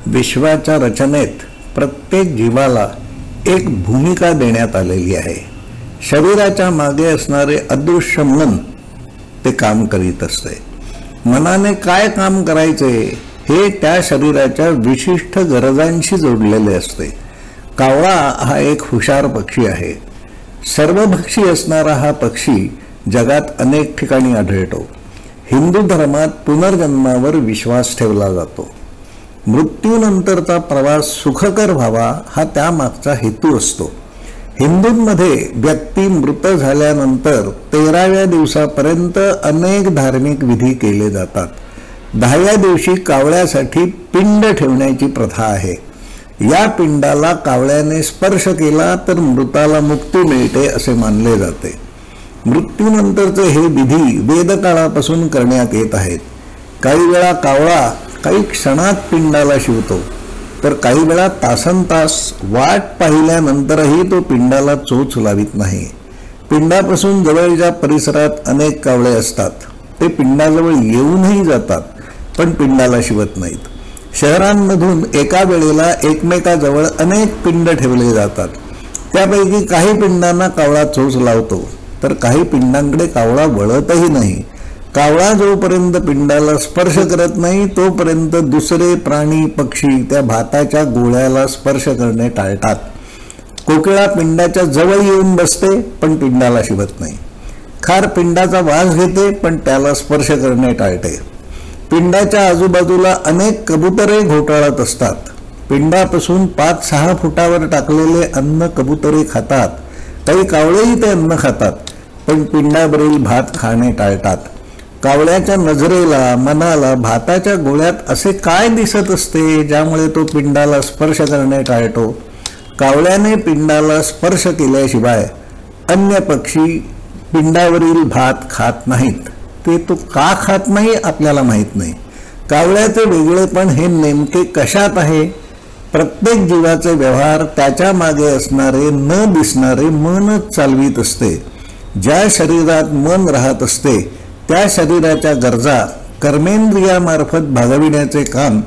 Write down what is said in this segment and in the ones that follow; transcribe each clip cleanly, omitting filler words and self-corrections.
विश्वाच्या रचनेत प्रत्येक जीवाला एक भूमिका देण्यात आलेली आहे. शरीराच्या मागे असणारे अदृश्य मन ते काम करीत असते. मनाने काय काम करायचे हे त्या शरीराच्या विशिष्ट गरजांशी जोडलेले असते. कावळा हा एक हुशार पक्षी आहे. सर्वभक्षी असणारा हा पक्षी जगात अनेक ठिकाणी आढळतो. हिंदू धर्मात पुनर्जन्मावर विश्वास ठेवला जातो. मृत्यूनंतरचा प्रवास सुखकर व्हावा हा त्यामागचा हेतू असतो. हिंदूंमध्ये व्यक्ती मृत झाल्यानंतर 13व्या दिवसापर्यंत अनेक धार्मिक विधी केले जातात. 10व्या दिवशी कावळ्यासाठी पिंड ठेवण्याची प्रथा आहे. या पिंडाला कावळ्याने स्पर्श केला तर मृताला मुक्ती मिळते असे मानले जाते. मृत्यूनंतरचे हे विधी वेदकाळापासून करण्यात येत आहेत. काही वेळा कावळा काही क्षणात पिंडाला शिवतो, तर काही वेळा तासनतास वाट पाहिल्यानंतरही तो पिंडाला चोच लावित नाही. पिंडापासून जवळच्या परिसरात अनेक कावळे असतात. ते पिंडाजवळ येऊनही जातात, पण पिंडाला शिवत नाहीत. शहरांमधून एका वेळेला एकमेकाजवळ अनेक पिंड ठेवले जातात. त्यापैकी काही पिंडांना कावळा चोच लावतो, तर काही पिंडांकडे कावळा वळतही नाही. कावळा जोपर्यंत पिंडाला स्पर्श करत नाही तोपर्यंत दुसरे प्राणी पक्षी त्या भाताच्या गोळ्याला स्पर्श करणे टाळतात. कोकिळा पिंडाच्या जवळ येऊन बसते, पण पिंडाला शिवत नाही. खार पिंडाचा वास घेते, पण त्याला स्पर्श करणे टाळते. पिंडाच्या आजूबाजूला अनेक कबुतरे घोटाळत असतात. पिंडापासून 5-6 फुटावर टाकलेले अन्न कबुतरे खातात. काही कावळेही ते अन्न खातात, पण पिंडावरील भात खाणे टाळतात. कावळ्याच्या नजरेला, मनाला भाताच्या गोळ्यात असे काय दिसत असते ज्यामुळे तो पिंडाला स्पर्श करणे टाळतो? कावळ्याने पिंडाला स्पर्श केल्याशिवाय अन्य पक्षी पिंडावरील भात खात नाहीत. ते तो का खात नाही आपल्याला माहीत नाही. कावळ्याचे वेगळेपण हे नेमके कशात आहे? प्रत्येक जीवाचे व्यवहार त्याच्या मागे असणारे न दिसणारे मनच चालवीत असते. ज्या शरीरात मन राहत असते त्या शरीराच्या गरजा कर्मेंद्रियामार्फत भागविण्याचे काम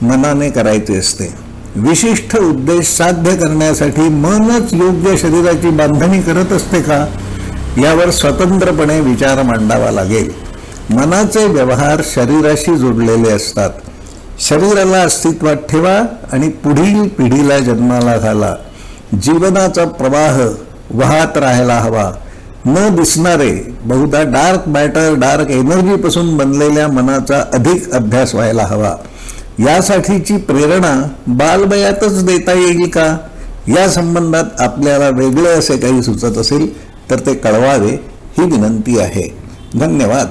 मनाने करायचे असते. विशिष्ट उद्देश साध्य करण्यासाठी मनच योग्य शरीराची बांधणी करत असते का, यावर स्वतंत्रपणे विचार मांडावा लागेल. मनाचे व्यवहार शरीराशी जोडलेले असतात. शरीराला अस्तित्वात ठेवा आणि पुढील पिढीला जन्माला घाला. जीवनाचा प्रवाह वाहत राहायला हवा. न दिसणारे, बहुधा डार्क मॅटर, डार्क एनर्जी पासून बनलेल्या मनाचा अधिक अभ्यास व्हायला हवा. यासाठीची प्रेरणा बालवयातच देता येईल का? या संबंधात आपल्याला वेगळे असे काही सुचत असेल तर ते कळवावे ही विनंती आहे. धन्यवाद.